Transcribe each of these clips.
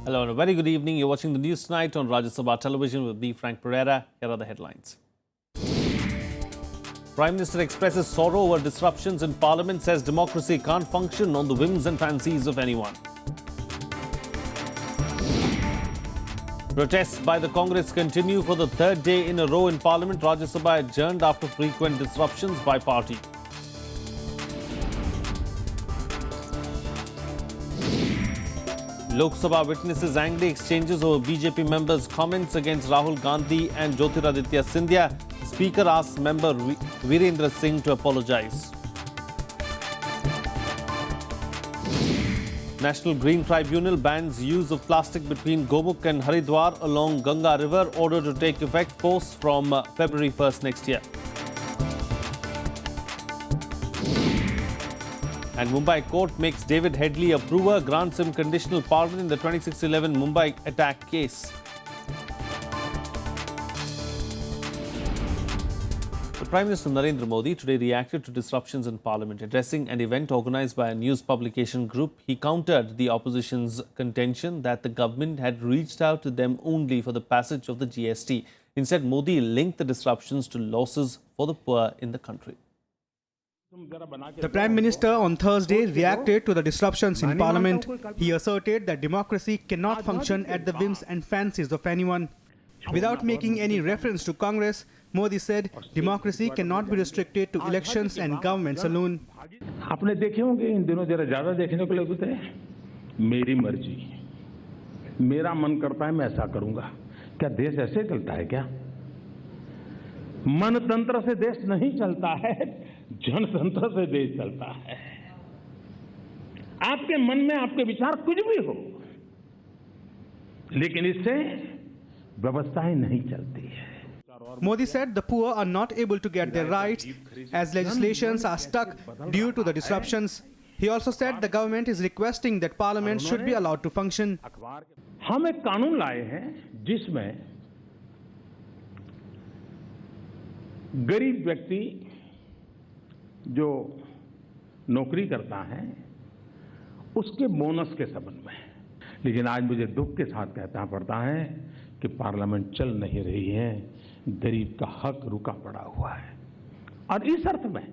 Hello and a very good evening. You're watching the news tonight on Rajya Sabha television with me, Frank Pereira. Here are the headlines. Prime Minister expresses sorrow over disruptions in Parliament, says democracy can't function on the whims and fancies of anyone. Protests by the Congress continue for the third day in a row in Parliament. Rajya Sabha adjourned after frequent disruptions by party. Lok Sabha witnesses angry exchanges over BJP members' comments against Rahul Gandhi and Jyotiraditya Scindia. Speaker asks member Virendra Singh to apologize. National Green Tribunal bans use of plastic between Gomukh and Haridwar along Ganga River, order to take effect post from February 1st next year. And Mumbai court makes David Headley approver, grants him conditional pardon in the 2611 Mumbai attack case. The Prime Minister Narendra Modi today reacted to disruptions in Parliament. Addressing an event organised by a news publication group, he countered the opposition's contention that the government had reached out to them only for the passage of the GST. Instead, Modi linked the disruptions to losses for the poor in the country. The Prime Minister on Thursday reacted to the disruptions in Parliament. He asserted that democracy cannot function at the whims and fancies of anyone. Without making any reference to Congress, Modi said democracy cannot be restricted to elections and governments alone. आपने देखे होंगे इन दिनों जरा ज्यादा देखने को लगते हैं मेरी मर्जी मेरा मन करता है मैं ऐसा करूंगा क्या देश ऐसे चलता है क्या मनतंत्र से देश नहीं चलता है जनतंत्र से देश चलता है आपके मन में आपके विचार कुछ भी हो लेकिन इससे व्यवस्थाएं नहीं चलती है. Modi said the poor are not able to get their rights as legislations are stuck due to the disruptions. He also said the government is requesting that Parliament should be allowed to function. हम एक कानून लाए हैं जिसमें गरीब व्यक्ति जो नौकरी करता है उसके बोनस के संबंध में, लेकिन आज मुझे दुख के साथ कहना पड़ता है कि पार्लियामेंट चल नहीं रही है, गरीब का हक रुका पड़ा हुआ है. और इस अर्थ में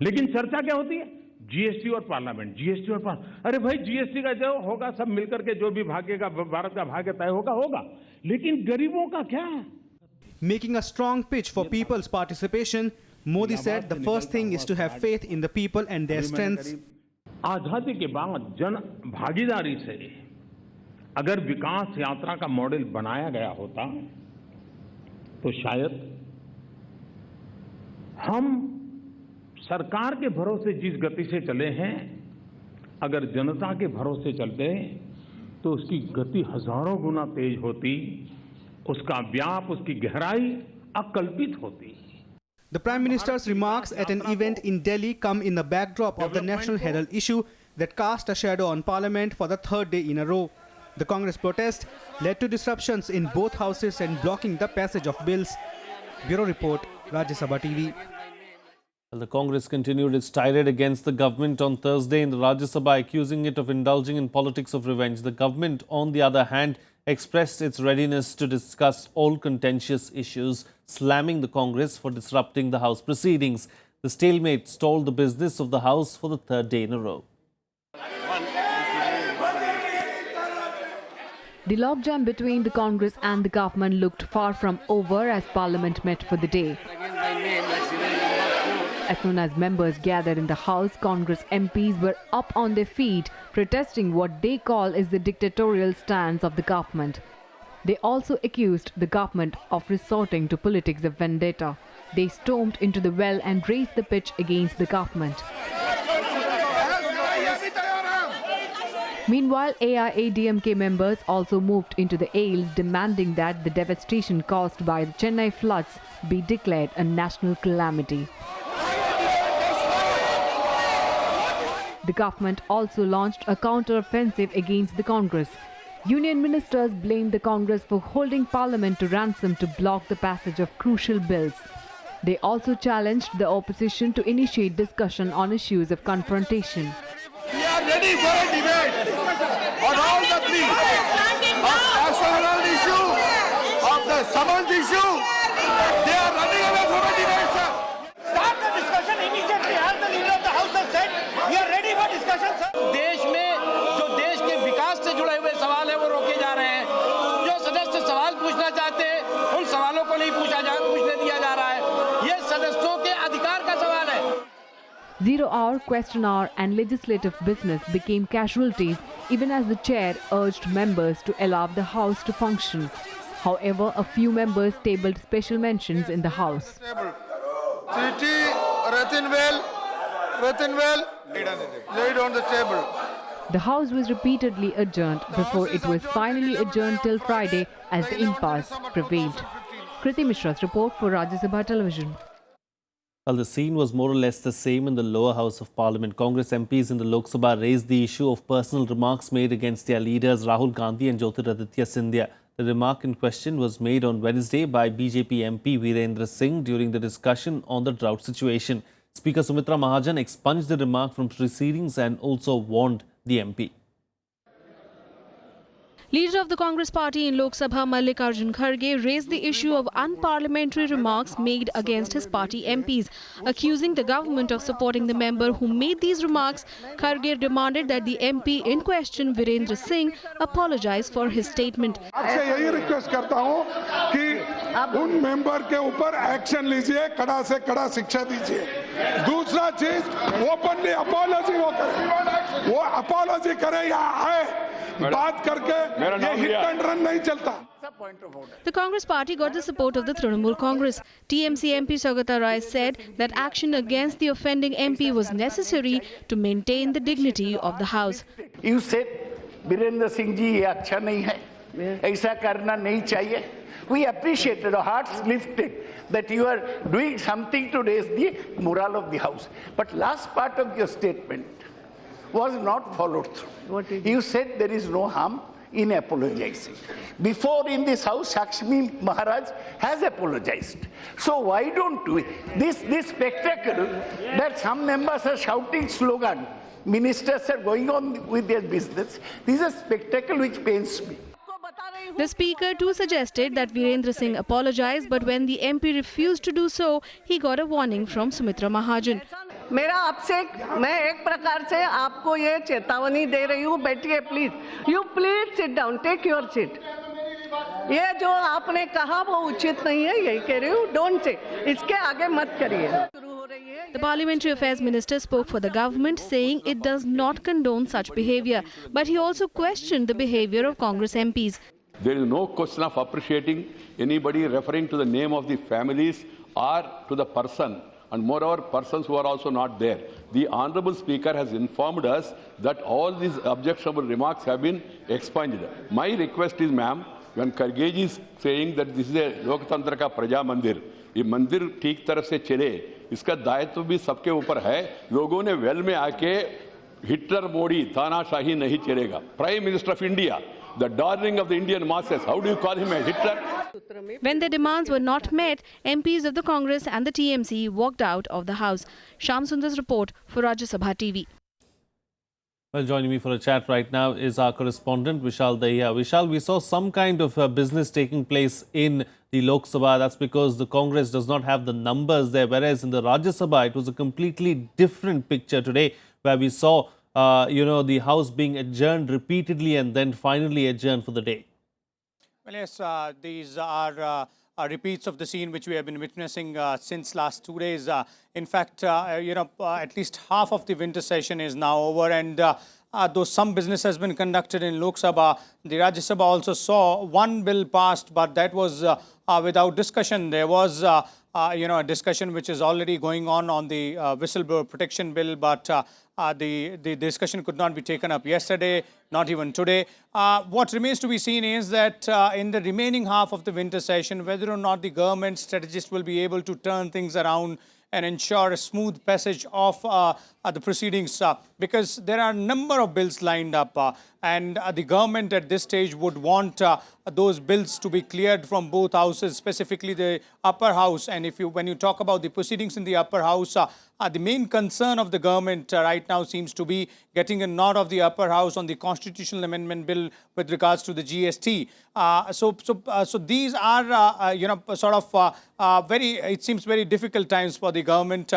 लेकिन चर्चा क्या होती है जीएसटी और पार्लियामेंट, जीएसटी और पार्लियामेंट. अरे भाई जीएसटी का जो होगा सब मिलकर के जो भी भागेगा भारत का भाग्य तय होगा, लेकिन गरीबों का क्या. Making a strong pitch for people's participation, Modi said the first thing is to have faith in the people and their strengths. आजादी के बाद जन भागीदारी से अगर विकास यात्रा का मॉडल बनाया गया होता तो शायद हम सरकार के भरोसे जिस गति से चले हैं अगर जनता के भरोसे चलते तो उसकी गति हजारों गुना तेज होती, उसका व्याप, उसकी गहराई अकल्पित होती. The Prime Minister's remarks at an event in Delhi come in the backdrop of the National Herald issue that cast a shadow on Parliament for the third day in a row. The Congress protest led to disruptions in both houses and blocking the passage of bills. Bureau Report, Rajya Sabha TV. Well, the Congress continued its tirade against the government on Thursday in the Rajya Sabha, accusing it of indulging in politics of revenge. The government, on the other hand, expressed its readiness to discuss all contentious issues, slamming the Congress for disrupting the House proceedings. The stalemate stalled the business of the House for the third day in a row. The logjam between the Congress and the government looked far from over as Parliament met for the day. As soon as members gathered in the House, Congress MPs were up on their feet, protesting what they call is the dictatorial stance of the government. They also accused the government of resorting to politics of vendetta. They stormed into the well and raised the pitch against the government. Meanwhile, AIADMK members also moved into the aisles, demanding that the devastation caused by the Chennai floods be declared a national calamity. The government also launched a counter-offensive against the Congress. Union ministers blamed the Congress for holding Parliament to ransom to block the passage of crucial bills. They also challenged the opposition to initiate discussion on issues of confrontation. We are ready for a debate on all the three. Of national issue, of the summons issue. They are running away from a debate, sir. Start the discussion immediately. As the leader of the house has said, we are ready for discussion, sir. देश में जो देश के विकास से जुड़े हुए सवाल है वो रोके जा रहे हैं। जो सदस्य सवाल पूछना चाहते हैं उन सवालों को नहीं पूछने दिया जा रहा है। ये सदस्यों के अधिकार का सवाल है। 0 hour, question hour and legislative business became casualties even as the chair urged members to allow the house to function. However, a few members tabled special mentions in the house. City, Ratinwell, laid on the table. The house was repeatedly adjourned before it was finally adjourned till Friday as the impasse prevailed. Kriti Mishra's report for Rajya Sabha Television. Well, the scene was more or less the same in the lower house of parliament. Congress MPs in the Lok Sabha raised the issue of personal remarks made against their leaders Rahul Gandhi and Jyotiraditya Scindia. The remark in question was made on Wednesday by BJP MP Virendra Singh during the discussion on the drought situation. Speaker Sumitra Mahajan expunged the remark from proceedings and also warned the MP. Leader of the Congress party in Lok Sabha, Mallikarjun Kharge, raised the issue of unparliamentary remarks made against his party MPs. Accusing the government of supporting the member who made these remarks, Kharge demanded that the MP in question, Virendra Singh, apologize for his statement. आपसे यही request करता हूं कि उन member के ऊपर action लीजिए, कड़ा से कड़ा शिक्षा दीजिए। दूसरा चीज ओपनली अपॉलॉजी वो अपॉलॉजी करे या आए बात करके ये हिट एंड रन नहीं चलता। The Congress party got the support of the Trinamool Congress. TMC MP Saugata Rai said that action against the offending MP was necessary to maintain the dignity of the House. You said, Virendra Singh ji, ये अच्छा नहीं है, ऐसा करना नहीं चाहिए. We appreciated, our hearts lifted, that you are doing something to raise the morale of the House. But last part of your statement was not followed through. You said there is no harm in apologizing. Before in this House, Shakshmi Maharaj has apologized. So why don't we? This spectacle that some members are shouting slogan, ministers are going on with their business, this is a spectacle which pains me. The speaker too suggested that Virendra Singh apologize, but when the MP refused to do so, he got a warning from Sumitra Mahajan. मेरा आपसे मैं एक प्रकार से आपको ये चेतावनी दे रही हूँ, बैठिए please. You please sit down, take your seat. ये जो आपने कहा वो उचित नहीं है, यही कह रही हूँ. डोंट से, इसके आगे मत करिए. The Parliamentary Affairs Minister spoke for the government, saying it does not condone such behaviour, but he also questioned the behaviour of Congress MPs. There is no question of appreciating anybody referring to the name of the families or to the person, and moreover persons who are also not there. The Honourable Speaker has informed us that all these objectionable remarks have been expunged. My request is, ma'am, when Kharge ji is saying that this is a Loktantra ka Praja Mandir, ये मंदिर ठीक तरह से चले, इसका दायित्व भी सबके ऊपर है. लोगों ने वेल में आके हिटलर मोड़ी तानाशाही नहीं चलेगा. Prime minister of India, the darling of the Indian masses, how do you call him a Hitler? When their demands were not met, MPs of the Congress and the TMC walked out of the House. Shyam Sundar's report for Rajya Sabha TV. Well, joining me for a chat right now is our correspondent Vishal Dahiya. Vishal, we saw some kind of business taking place in the Lok Sabha. That's because the Congress does not have the numbers there, whereas in the Rajya Sabha, it was a completely different picture today, where we saw the House being adjourned repeatedly and then finally adjourned for the day. Well, yes, these are repeats of the scene which we have been witnessing since last 2 days. In fact, at least half of the winter session is now over, and though some business has been conducted in Lok Sabha, the Rajya Sabha also saw one bill passed, but that was without discussion. There was a discussion which is already going on the whistleblower protection bill, but the discussion could not be taken up yesterday, not even today. What remains to be seen is that in the remaining half of the winter session, whether or not the government strategists will be able to turn things around and ensure a smooth passage of the proceedings, because there are a number of bills lined up, and the government at this stage would want those bills to be cleared from both houses, specifically the upper house. And when you talk about the proceedings in the upper house, the main concern of the government right now seems to be getting a nod of the upper house on the constitutional amendment bill with regards to the GST. So these are, it seems very difficult times for the government.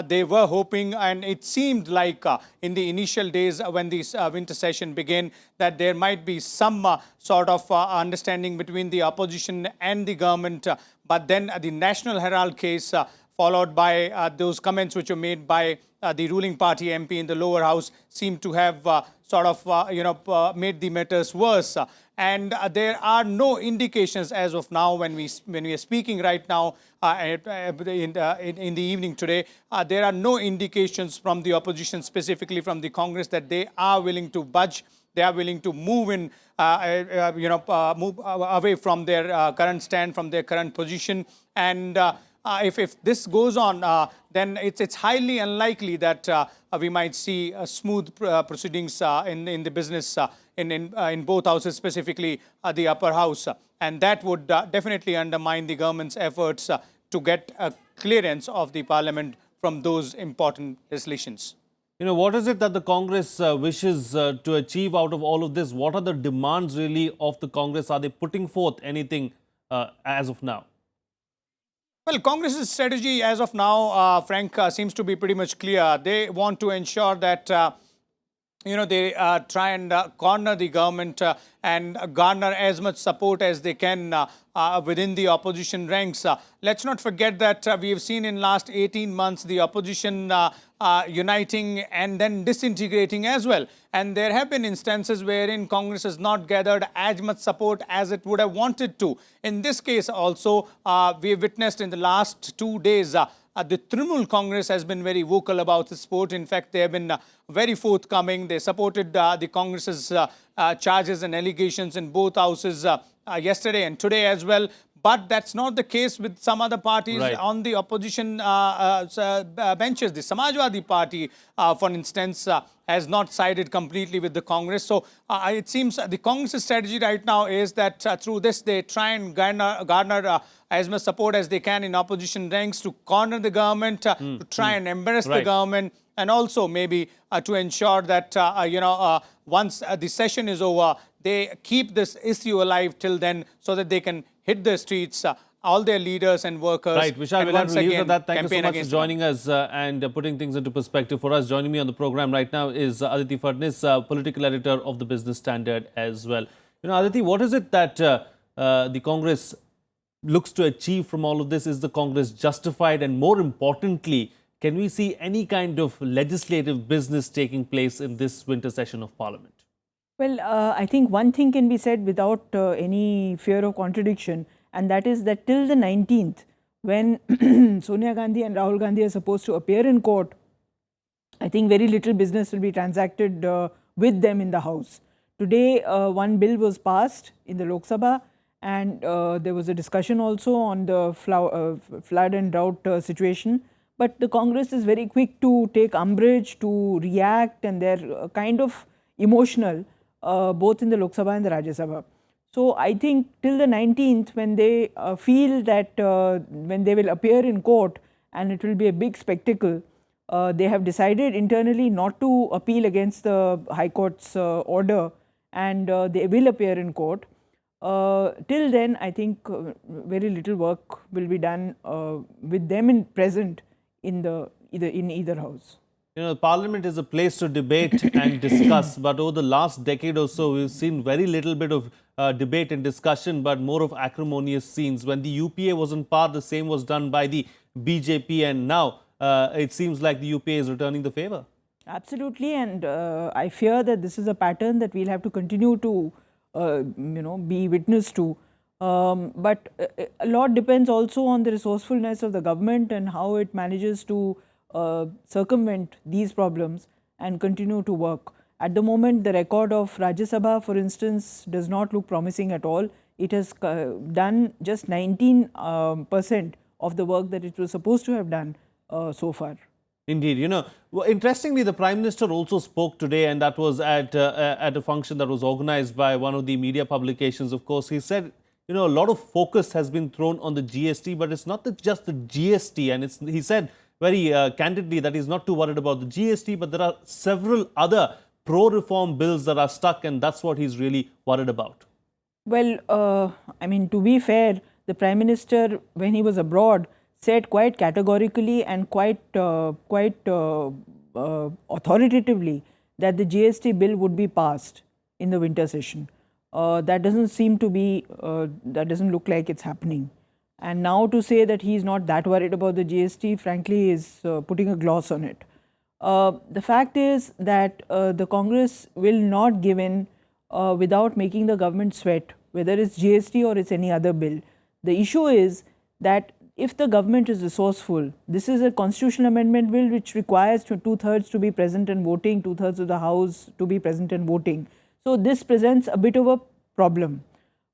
They were hoping, and it seemed like in the initial days when this winter session began, that there might be some sort of understanding between the opposition and the government. But then the National Herald case, followed by those comments which were made by the ruling party MP in the lower house, seemed to have made the matters worse. And there are no indications as of now, when we are speaking right now in the evening today, there are no indications from the opposition, specifically from the Congress, that they are willing to budge. They are willing to move move away from their current stand, from their current position. And if this goes on, then it's highly unlikely that we might see smooth proceedings in the business in both houses, specifically the upper house. And that would definitely undermine the government's efforts to get a clearance of the parliament from those important resolutions. What is it that the Congress wishes to achieve out of all of this? What are the demands really of the Congress? Are they putting forth anything as of now? Well, Congress's strategy as of now, Frank, seems to be pretty much clear. They want to ensure that they try and corner the government and garner as much support as they can within the opposition ranks. Let's not forget that we have seen in last 18 months the opposition uniting and then disintegrating as well. And there have been instances wherein Congress has not gathered as much support as it would have wanted to. In this case also, we have witnessed in the last 2 days the Trinamool Congress has been very vocal about the support. In fact, they have been very forthcoming. They supported the Congress's charges and allegations in both houses yesterday and today as well. But that's not the case with some other parties on the opposition benches. The Samajwadi Party, for instance, has not sided completely with the Congress. So it seems the Congress's strategy right now is that through this they try and garner as much support as they can in opposition ranks to corner the government, to try and embarrass the government, and also maybe to ensure that once the session is over, they keep this issue alive till then, so that they can hit the streets, all their leaders and workers. Right, Vishal, we'll have to leave it at that. Thank you so much for joining us and putting things into perspective for us. Joining me on the program right now is Aditi Fadnis, political editor of the Business Standard as well. Aditi, what is it that the Congress looks to achieve from all of this? Is the Congress justified? And more importantly, can we see any kind of legislative business taking place in this winter session of Parliament? Well, I think one thing can be said without any fear of contradiction, and that is that till the 19th, when Sonia Gandhi and Rahul Gandhi are supposed to appear in court, I think very little business will be transacted with them in the House. Today, one bill was passed in the Lok Sabha, and there was a discussion also on the flood and drought situation. But the Congress is very quick to take umbrage, to react, and they're kind of emotional, both in the Lok Sabha and the Rajya Sabha. So I think till the 19th, when they feel that when they will appear in court and it will be a big spectacle, they have decided internally not to appeal against the High Court's order, and they will appear in court. Till then, I think very little work will be done with them present in either house. Parliament is a place to debate and discuss, but over the last decade or so, we've seen very little bit of debate and discussion, but more of acrimonious scenes. When the UPA was in power, the same was done by the BJP, and now it seems like the UPA is returning the favor. Absolutely, and I fear that this is a pattern that we'll have to continue to, be witness to. But a lot depends also on the resourcefulness of the government and how it manages to circumvent these problems and continue to work. At the moment, the record of Rajya Sabha, for instance, does not look promising at all. It has done just 19% of the work that it was supposed to have done so far. Indeed, interestingly, the Prime Minister also spoke today, and that was at a function that was organized by one of the media publications. Of course, he said, a lot of focus has been thrown on the GST, but it's not just the GST. And he said very candidly that he's not too worried about the GST, but there are several other pro-reform bills that are stuck, and that's what he's really worried about. Well, I mean, to be fair, the Prime Minister, when he was abroad, said quite categorically and quite authoritatively that the GST bill would be passed in the winter session. That doesn't seem to be, that doesn't look like it's happening. And now to say that he's not that worried about the GST, frankly, is putting a gloss on it. The fact is that the Congress will not give in without making the government sweat, whether it's GST or it's any other bill. The issue is that if the government is resourceful, this is a constitutional amendment bill which requires 2/3 to be present and voting, 2/3 of the House to be present and voting. So this presents a bit of a problem.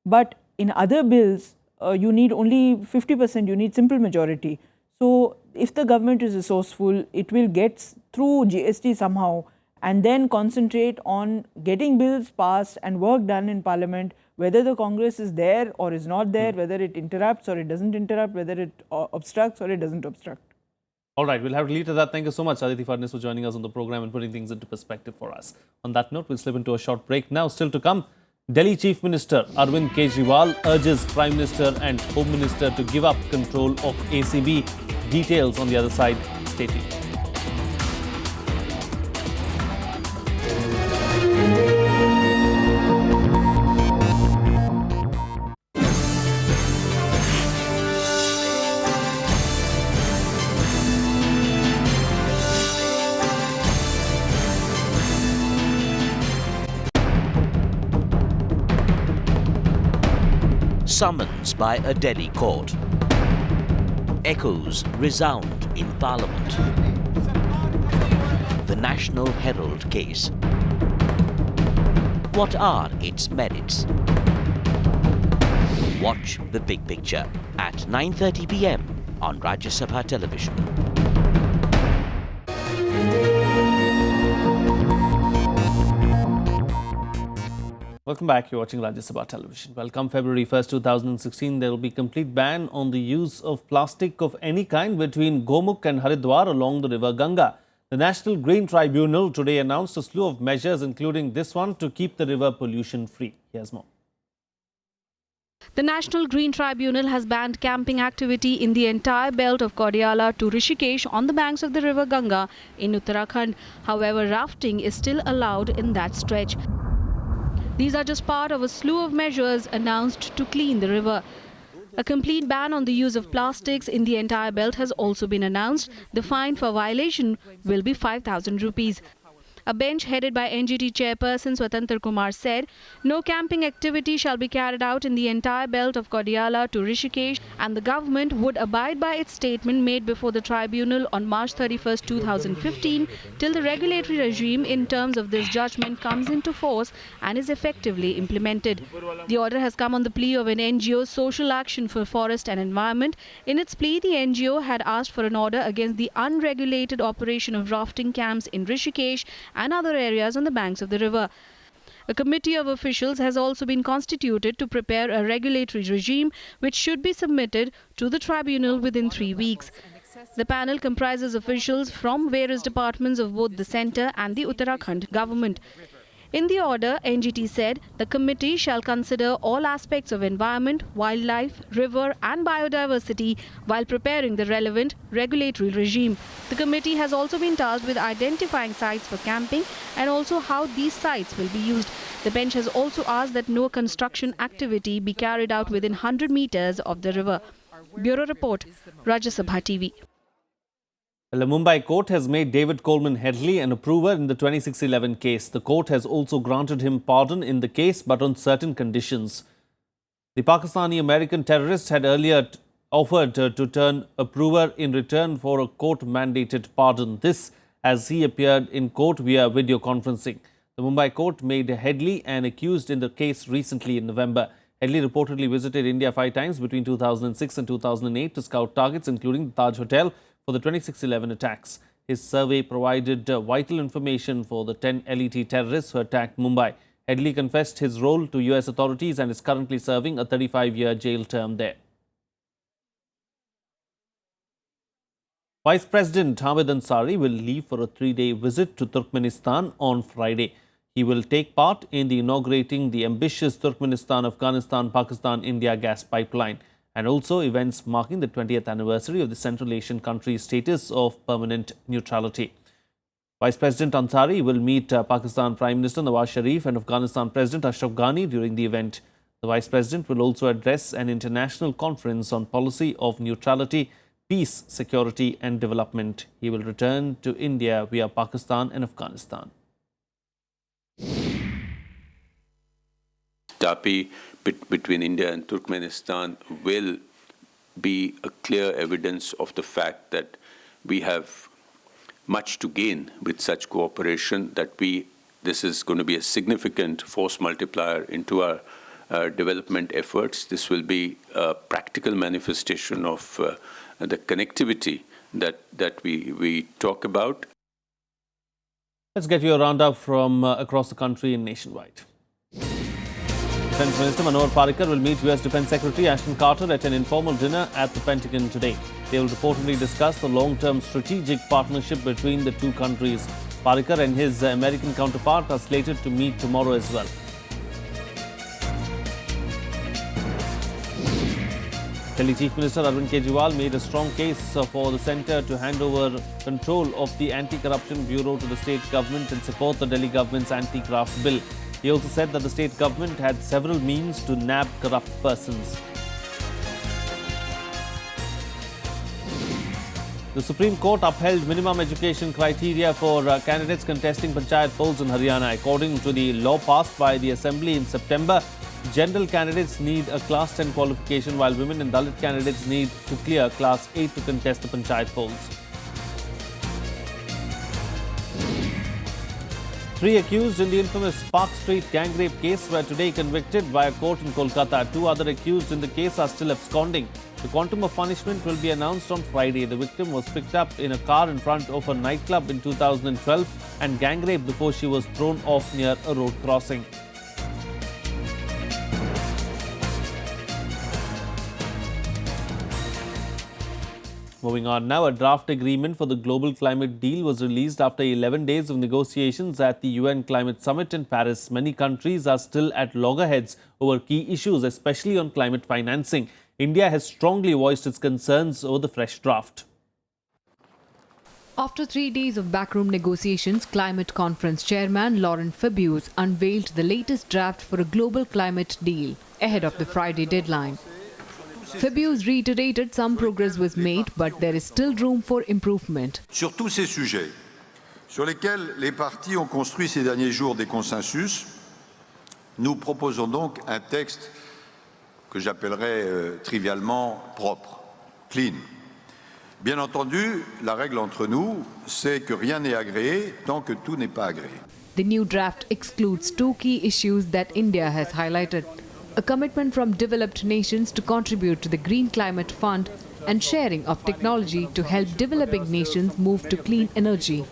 But in other bills, you need only 50%, you need simple majority. So if the government is resourceful, it will get through GST somehow and then concentrate on getting bills passed and work done in Parliament, whether the Congress is there or is not there, whether it interrupts or it doesn't interrupt, whether it obstructs or it doesn't obstruct. All right, we'll have to leave to that. Thank you so much, Aditi Fadnis, for joining us on the program and putting things into perspective for us. On that note, we'll slip into a short break now. Still to come, Delhi Chief Minister Arvind Kejriwal urges Prime Minister and Home Minister to give up control of ACB. Details on the other side. Stay tuned. Summons by a Delhi court. Echoes resound in Parliament. The National Herald case. What are its merits? Watch the big picture at 9:30 p.m. on Rajya Sabha television. Welcome back. You're watching Rajya Sabha television. Well, come February 1st, 2016, there will be complete ban on the use of plastic of any kind between Gomukh and Haridwar along the river Ganga. The National Green Tribunal today announced a slew of measures, including this one, to keep the river pollution free. Here's more. The National Green Tribunal has banned camping activity in the entire belt of Kodiyala to Rishikesh on the banks of the river Ganga in Uttarakhand. However, rafting is still allowed in that stretch. These are just part of a slew of measures announced to clean the river. A complete ban on the use of plastics in the entire belt has also been announced. The fine for violation will be 5,000 rupees. A bench headed by NGT chairperson Swatantra Kumar said, no camping activity shall be carried out in the entire belt of Kodiyala to Rishikesh, and the government would abide by its statement made before the tribunal on March 31st, 2015 till the regulatory regime in terms of this judgment comes into force and is effectively implemented. The order has come on the plea of an NGO, Social Action for Forest and Environment. In its plea, the NGO had asked for an order against the unregulated operation of rafting camps in Rishikesh and other areas on the banks of the river. A committee of officials has also been constituted to prepare a regulatory regime which should be submitted to the tribunal within 3 weeks. The panel comprises officials from various departments of both the centre and the Uttarakhand government. In the order, NGT said the committee shall consider all aspects of environment, wildlife, river and biodiversity while preparing the relevant regulatory regime. The committee has also been tasked with identifying sites for camping and also how these sites will be used. The bench has also asked that no construction activity be carried out within 100 meters of the river. Bureau Report, Rajya Sabha TV. Well, the Mumbai court has made David Coleman Headley an approver in the 2611 case. The court has also granted him pardon in the case, but on certain conditions. The Pakistani-American terrorist had earlier offered to turn approver in return for a court-mandated pardon. This as he appeared in court via video conferencing. The Mumbai court made Headley an accused in the case recently in November. Headley reportedly visited India 5 times between 2006 and 2008 to scout targets, including the Taj Hotel, for the 2611 attacks. His survey provided vital information for the 10 LET terrorists who attacked Mumbai. Headley confessed his role to US authorities and is currently serving a 35-year jail term there. Vice President Hamid Ansari will leave for a 3-day visit to Turkmenistan on Friday. He will take part in the inaugurating the ambitious Turkmenistan-Afghanistan-Pakistan-India gas pipeline and also events marking the 20th anniversary of the Central Asian country's status of permanent neutrality. Vice President Ansari will meet Pakistan Prime Minister Nawaz Sharif and Afghanistan President Ashraf Ghani during the event. The Vice President will also address an international conference on policy of neutrality, peace, security and development. He will return to India via Pakistan and Afghanistan. TAPI between India and Turkmenistan will be a clear evidence of the fact that we have much to gain with such cooperation, that this is going to be a significant force multiplier into our development efforts. This will be a practical manifestation of the connectivity that we talk about. Let's get you a roundup from across the country and nationwide. Defence Minister Manohar Parrikar will meet US Defence Secretary Ashton at an informal dinner at the Pentagon today. They will reportedly discuss the long-term strategic partnership between the two countries. Parrikar and his American counterpart are slated to meet tomorrow as well. Delhi Chief Minister Arvind Kejriwal made a strong case for the centre to hand over control of the Anti-Corruption Bureau to the state government and support the Delhi government's anti-graft bill. He also said that the state government had several means to nab corrupt persons. The Supreme Court upheld minimum education criteria for candidates contesting panchayat polls in Haryana. According to the law passed by the Assembly in September, general candidates need a Class 10 qualification, while women and Dalit candidates need to clear Class 8 to contest the panchayat polls. 3 accused in the infamous Park Street gang rape case were today convicted by a court in Kolkata. 2 other accused in the case are still absconding. The quantum of punishment will be announced on Friday. The victim was picked up in a car in front of a nightclub in 2012 and gang raped before she was thrown off near a road crossing. Moving on now, a draft agreement for the global climate deal was released after 11 days of negotiations at the UN Climate Summit in Paris. Many countries are still at loggerheads over key issues, especially on climate financing. India has strongly voiced its concerns over the fresh draft. After 3 days of backroom negotiations, Climate Conference Chairman Laurent Fabius unveiled the latest draft for a global climate deal ahead of the Friday deadline. Fabius reiterated some progress was made, but there is still room for improvement. Sur tous ces sujets sur lesquels les partis ont construit ces derniers jours des consensus, nous proposons donc un texte que j'appellerais trivialement propre, clean. Bien entendu, la règle entre nous, c'est que rien n'est agréé tant que tout n'est pas agréé. The new draft excludes 2 key issues that India has highlighted: a commitment from developed nations to contribute to the Green Climate Fund and sharing of technology to help developing nations move to clean energy.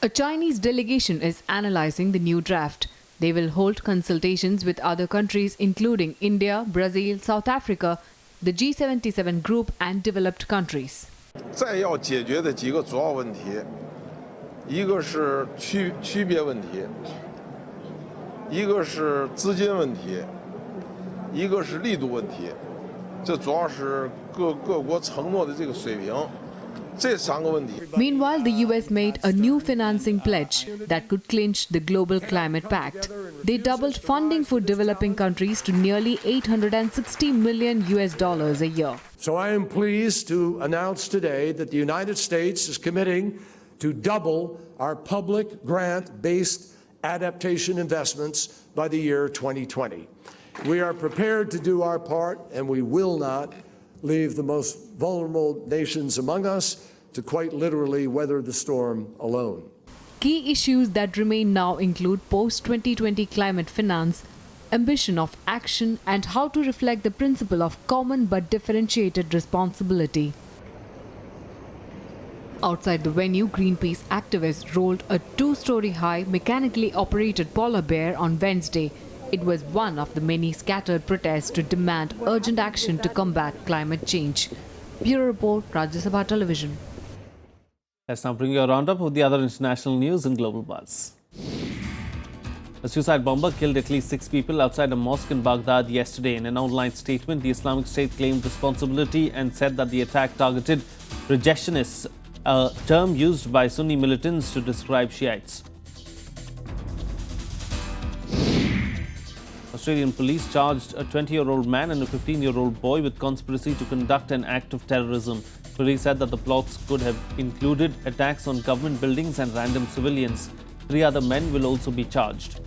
A Chinese delegation is analyzing the new draft. They will hold consultations with other countries including India, Brazil, South Africa, the G77 group and developed countries. 再要解决的几个主要问题，一个是区别问题，一个是资金问题，一个是力度问题。这主要是各国承诺的这个水平。 Meanwhile, the US made a new financing pledge that could clinch the Global Climate Pact. They doubled funding for developing countries to nearly $860 million a year. So I am pleased to announce today that the United States is committing to double our public grant-based adaptation investments by the year 2020. We are prepared to do our part, and we will not leave the most vulnerable nations among us to quite literally weather the storm alone. Key issues that remain now include post-2020 climate finance, ambition of action, and how to reflect the principle of common but differentiated responsibility. Outside the venue, Greenpeace activists rolled a 2-story high mechanically operated polar bear on Wednesday. It was one of the many scattered protests to demand urgent action to combat climate change. Bureau Report, Rajya Sabha Television. Let's now bring you a roundup of the other international news in Global Buzz. A suicide bomber killed at least 6 people outside a mosque in Baghdad yesterday. In an online statement, the Islamic State claimed responsibility and said that the attack targeted rejectionists, a term used by Sunni militants to describe Shiites. Australian police charged a 20-year-old man and a 15-year-old boy with conspiracy to conduct an act of terrorism. Police said that the plots could have included attacks on government buildings and random civilians. 3 other men will also be charged.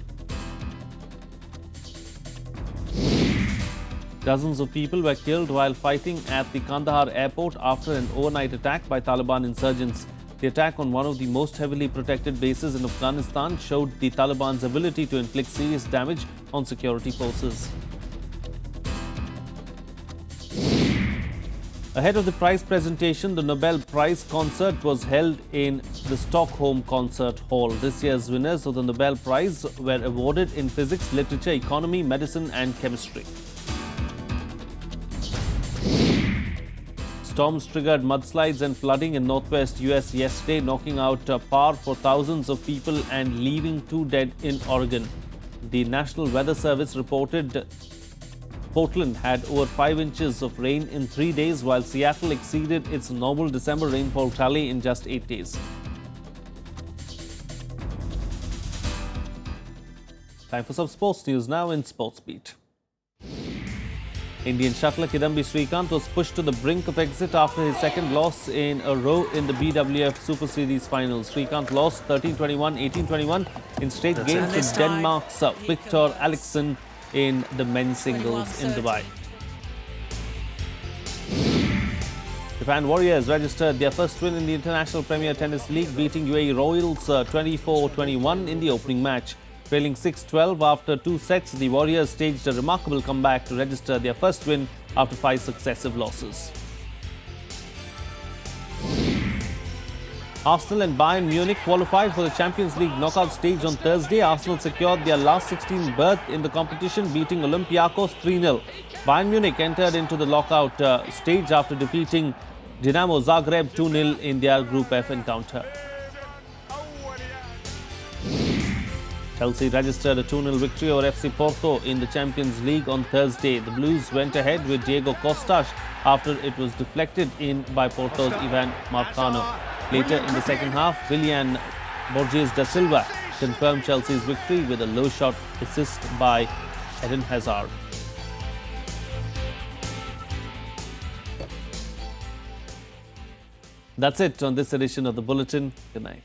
Dozens of people were killed while fighting at the Kandahar airport after an overnight attack by Taliban insurgents. The attack on one of the most heavily protected bases in Afghanistan showed the Taliban's ability to inflict serious damage on security forces. Ahead of the prize presentation, the Nobel Prize concert was held in the Stockholm Concert Hall. This year's winners of the Nobel Prize were awarded in physics, literature, economy, medicine and chemistry. Storms triggered mudslides and flooding in northwest US yesterday, knocking out power for thousands of people and leaving 2 dead in Oregon. The National Weather Service reported Portland had over 5 inches of rain in 3 days, while Seattle exceeded its normal December rainfall tally in just 8 days. Time for some sports news now in Sports Beat. Indian shuttler Kidambi Srikanth was pushed to the brink of exit after his second loss in a row in the BWF Super Series finals. Srikanth lost 13-21, 18-21 in straight games to Denmark's Victor Alexson in the men's singles in Dubai. Japan Warriors registered their first win in the International Premier Tennis League, beating UAE Royals 24-21 in the opening match. Trailing 6-12 after 2 sets, the Warriors staged a remarkable comeback to register their first win after 5 successive losses. Arsenal and Bayern Munich qualified for the Champions League knockout stage on Thursday. Arsenal secured their last 16th berth in the competition, beating Olympiacos 3-0. Bayern Munich entered into the lockout stage after defeating Dinamo Zagreb 2-0 in their Group F encounter. Chelsea registered a 2-0 victory over FC Porto in the Champions League on Thursday. The Blues went ahead with Diego Costas after it was deflected in by Porto's Ivan Marcano. Later in the second half, Willian Borges da Silva confirmed Chelsea's victory with a low shot assist by Eden Hazard. That's it on this edition of the Bulletin. Good night.